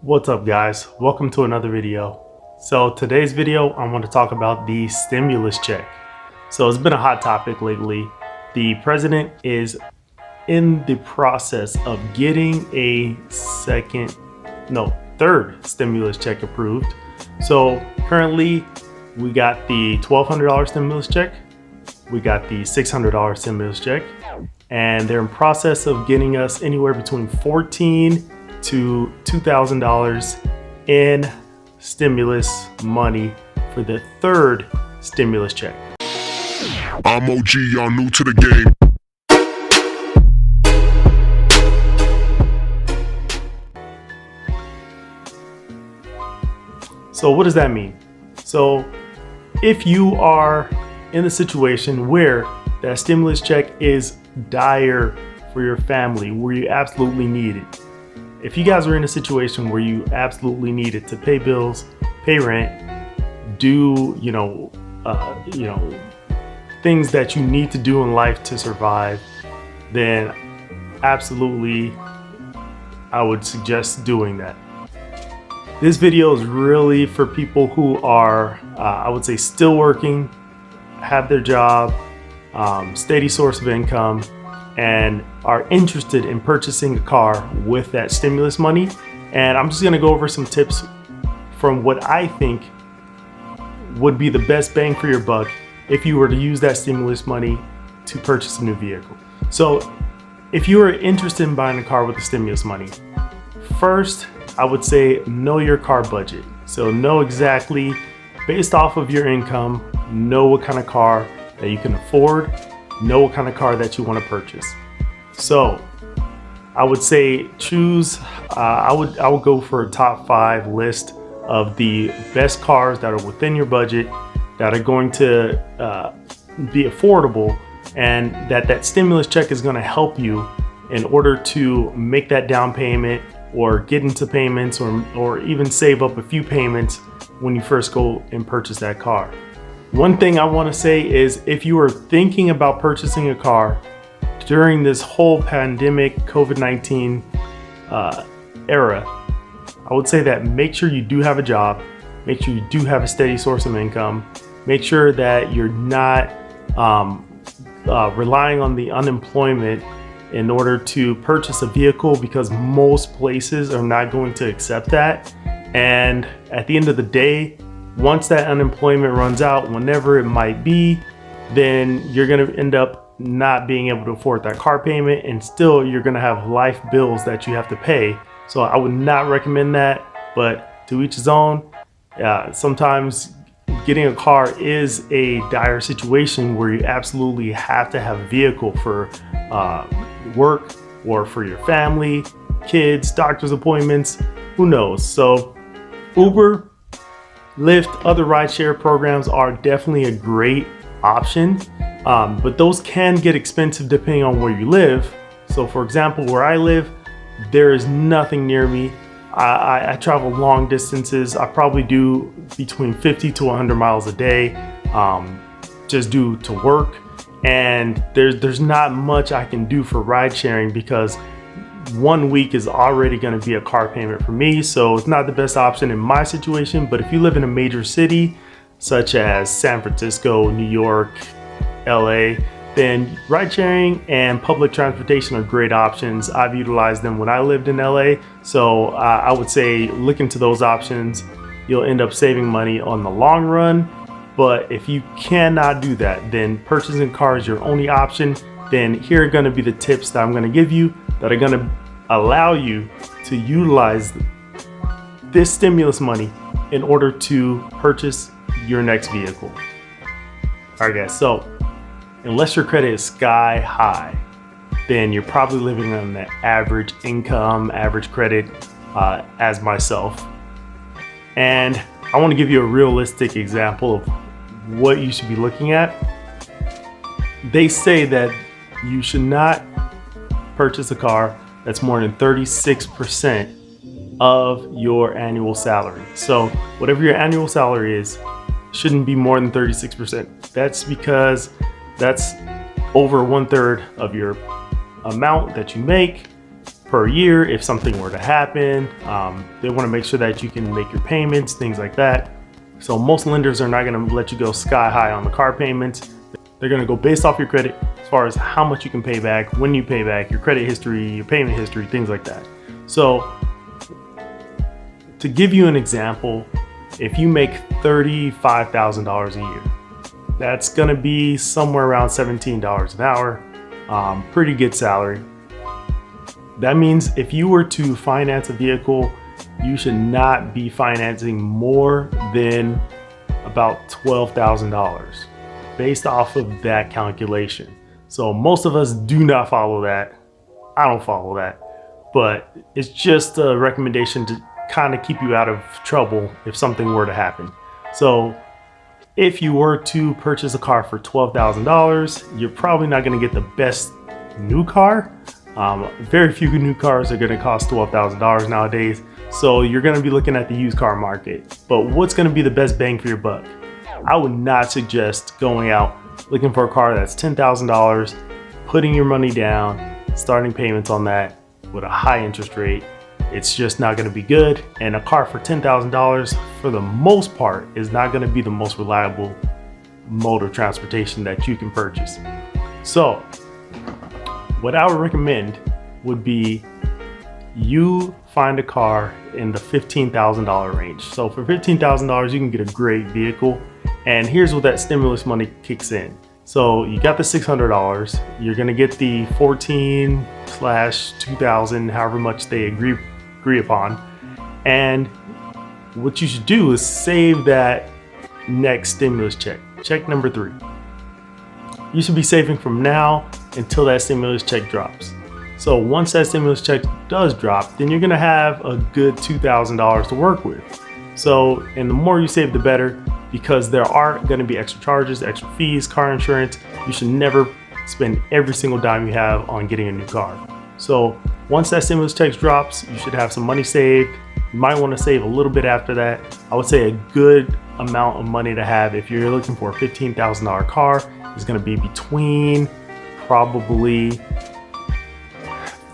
What's up guys, welcome to another video. So today's video I want to talk about the stimulus check. So it's been a hot topic lately. The president is in the process of getting a third stimulus check approved. So currently we got the $1,200 stimulus check, we got the $600 stimulus check, and they're in process of getting us anywhere between $1,400 to $2,000 in stimulus money for the third stimulus check. I'm OG, y'all new to the game. So what does that mean? So if you are in a situation where that stimulus check is dire for your family, where you absolutely need it, if you guys are in a situation where you absolutely need it to pay bills, pay rent, do things that you need to do in life to survive, then absolutely I would suggest doing that. This video is really for people who are, I would say, still working, have their job, steady source of income, and are interested in purchasing a car with that stimulus money. And I'm just gonna go over some tips from what I think would be the best bang for your buck if you were to use that stimulus money to purchase a new vehicle. So if you are interested in buying a car with the stimulus money, first I would say know your car budget. So know exactly, based off of your income, know what kind of car that you can afford, know what kind of car that you want to purchase. So I would say choose, I would go for a top 5 list of the best cars that are within your budget, that are going to be affordable, and that stimulus check is going to help you in order to make that down payment or get into payments or even save up a few payments when you first go and purchase that car. One thing I want to say is, if you are thinking about purchasing a car during this whole pandemic COVID-19 era, I would say that make sure you do have a job, make sure you do have a steady source of income, make sure that you're not relying on the unemployment in order to purchase a vehicle, because most places are not going to accept that. And at the end of the day, once that unemployment runs out, whenever it might be, then you're going to end up not being able to afford that car payment, and still you're going to have life bills that you have to pay. So I would not recommend that, but to each his own. Sometimes getting a car is a dire situation where you absolutely have to have a vehicle for work or for your family, kids, doctor's appointments, who knows. So Uber, Lyft, other rideshare programs are definitely a great option, but those can get expensive depending on where you live. So for example, where I live, there is nothing near me. I travel long distances. I probably do between 50 to 100 miles a day, just due to work. And there's not much I can do for ride sharing, because 1 week is already going to be a car payment for me. So it's not the best option in my situation. But if you live in a major city such as San Francisco, New York, LA, then ride sharing and public transportation are great options. I've utilized them when I lived in LA. So I would say look into those options. You'll end up saving money on the long run. But if you cannot do that, then purchasing a car is your only option. Then here are going to be the tips that I'm going to give you that are going to allow you to utilize this stimulus money in order to purchase your next vehicle. All right guys, so unless your credit is sky high, then you're probably living on the average income, average credit, as myself. And I want to give you a realistic example of what you should be looking at. They say that you should not purchase a car that's more than 36% of your annual salary. So whatever your annual salary is, shouldn't be more than 36%. That's because that's over 1/3 of your amount that you make per year if something were to happen. They want to make sure that you can make your payments, things like that. So most lenders are not going to let you go sky high on the car payments. They're going to go based off your credit as far as how much you can pay back, when you pay back, your credit history, your payment history, things like that. So to give you an example, if you make $35,000 a year, that's going to be somewhere around $17 an hour. Pretty good salary. That means if you were to finance a vehicle, you should not be financing more than about $12,000 based off of that calculation. So most of us do not follow that. I don't follow that, but it's just a recommendation to kind of keep you out of trouble if something were to happen. So if you were to purchase a car for $12,000, you're probably not going to get the best new car. Very few new cars are going to cost $12,000 nowadays. So you're going to be looking at the used car market. But what's going to be the best bang for your buck? I would not suggest going out looking for a car that's $10,000, putting your money down, starting payments on that with a high interest rate. It's just not going to be good. And a car for $10,000 for the most part is not going to be the most reliable mode of transportation that you can purchase. So what I would recommend would be you find a car in the $15,000 range. So for $15,000, you can get a great vehicle. And here's what that stimulus money kicks in. So you got the $600, you're gonna get the 14/2000, however much they agree upon. And what you should do is save that next stimulus check, check number 3. You should be saving from now until that stimulus check drops. So once that stimulus check does drop, then you're gonna have a good $2,000 to work with. So, and the more you save, the better, because there are gonna be extra charges, extra fees, car insurance. You should never spend every single dime you have on getting a new car. So once that stimulus check drops, you should have some money saved. You might wanna save a little bit after that. I would say a good amount of money to have if you're looking for a $15,000 car is gonna be between probably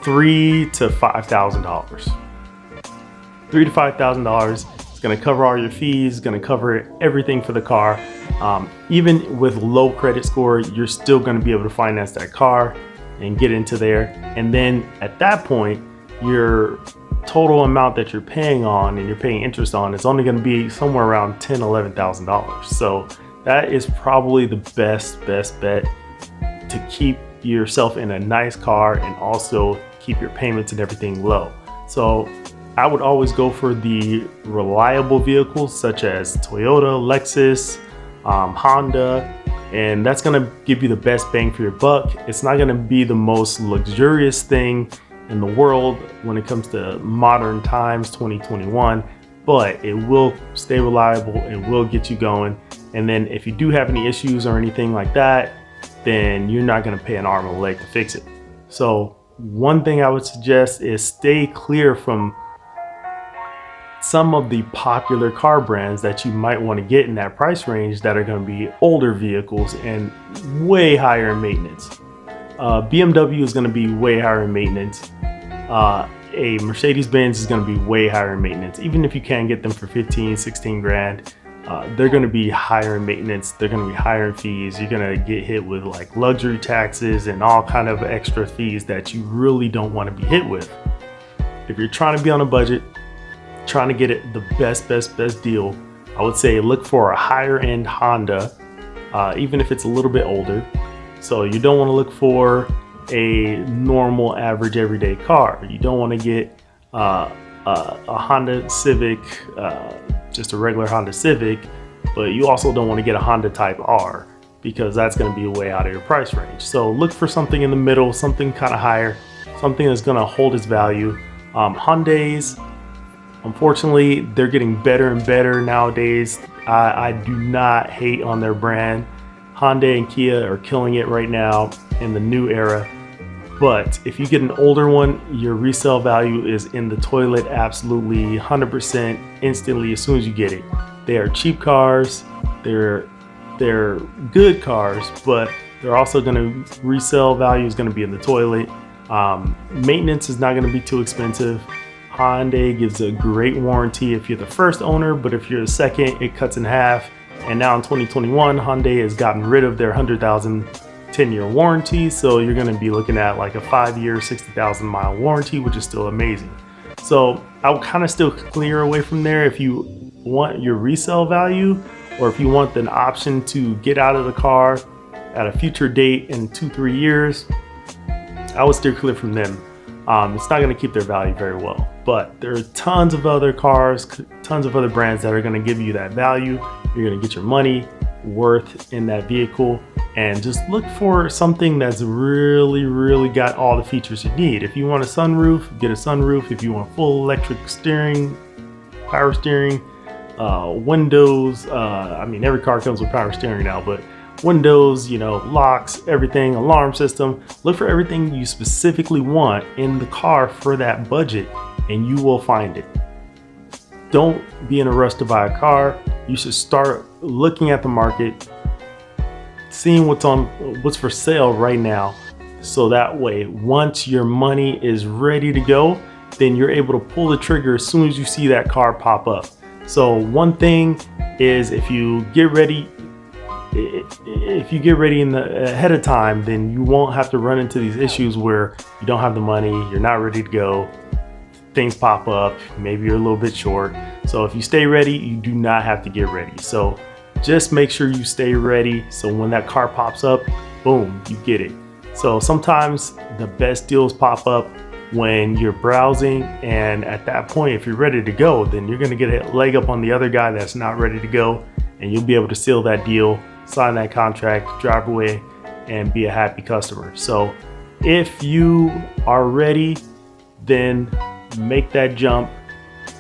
$3,000 to $5,000. $3,000 to $5,000 is going to cover all your fees, going to cover everything for the car. Even with low credit score, you're still going to be able to finance that car and get into there. And then at that point, your total amount that you're paying on and you're paying interest on is only going to be somewhere around $10,000, $11,000. So that is probably the best bet to keep yourself in a nice car and also keep your payments and everything low. So I would always go for the reliable vehicles such as Toyota, Lexus, Honda, and that's gonna give you the best bang for your buck. It's not gonna be the most luxurious thing in the world when it comes to modern times, 2021, but it will stay reliable, it will get you going. And then if you do have any issues or anything like that, then you're not gonna pay an arm and a leg to fix it. So one thing I would suggest is stay clear from some of the popular car brands that you might want to get in that price range that are going to be older vehicles and way higher in maintenance. BMW is going to be way higher in maintenance. A Mercedes-Benz is going to be way higher in maintenance. Even if you can get them for 15, 16 grand, they're going to be higher in maintenance. They're going to be higher in fees. You're going to get hit with like luxury taxes and all kind of extra fees that you really don't want to be hit with. If you're trying to be on a budget, trying to get it the best deal, I would say look for a higher end Honda, even if it's a little bit older. So you don't want to look for a normal average everyday car. You don't want to get a Honda Civic, just a regular Honda Civic, but you also don't want to get a Honda Type R because that's going to be way out of your price range. So look for something in the middle, something kind of higher, something that's going to hold its value. Hyundais, unfortunately, they're getting better and better nowadays. I do not hate on their brand. Hyundai and Kia are killing it right now in the new era. But if you get an older one, your resale value is in the toilet absolutely 100% instantly as soon as you get it. They are cheap cars. They're good cars, but they're also going to resale value is going to be in the toilet. Maintenance is not going to be too expensive. Hyundai gives a great warranty if you're the first owner, but if you're the second, it cuts in half. And now in 2021, Hyundai has gotten rid of their 100,000 10-year warranty, so you're going to be looking at like a 5-year 60,000 mile warranty, which is still amazing. So I would kind of still clear away from there if you want your resale value, or if you want an option to get out of the car at a future date in 2-3 years. I would steer clear from them. It's not going to keep their value very well, but there are tons of other cars, tons of other brands that are going to give you that value. You're going to get your money worth in that vehicle, and just look for something that's really got all the features you need. If you want a sunroof, get a sunroof. If you want full electric steering, power steering, windows, I mean, every car comes with power steering now, but windows, locks, everything, alarm system. Look for everything you specifically want in the car for that budget, and you will find it. Don't be in a rush to buy a car. You should start looking at the market, seeing what's for sale right now, so that way once your money is ready to go, then you're able to pull the trigger as soon as you see that car pop up. So one thing is, if you get ready ahead of time, then you won't have to run into these issues where you don't have the money, you're not ready to go, things pop up, maybe you're a little bit short. So if you stay ready, you do not have to get ready. So just make sure you stay ready, so when that car pops up, boom, you get it. So sometimes the best deals pop up when you're browsing, and at that point, if you're ready to go, then you're going to get a leg up on the other guy that's not ready to go, and you'll be able to seal that deal, sign that contract, drive away, and be a happy customer. So if you are ready, then make that jump,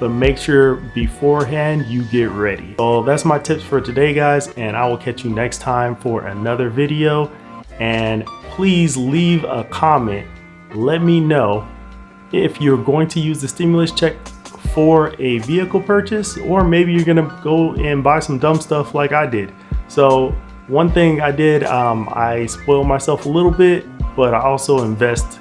but make sure beforehand you get ready. So that's my tips for today, guys, and I will catch you next time for another video. And please leave a comment. Let me know if you're going to use the stimulus check for a vehicle purchase, or maybe you're gonna go and buy some dumb stuff like I did. So one thing I did, I spoiled myself a little bit, but I also invest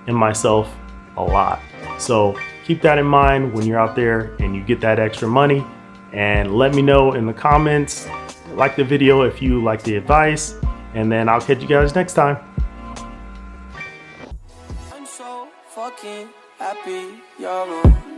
in myself a lot. So keep that in mind when you're out there and you get that extra money, and let me know in the comments, like the video if you like the advice, and then I'll catch you guys next time. I'm so fucking happy you're on.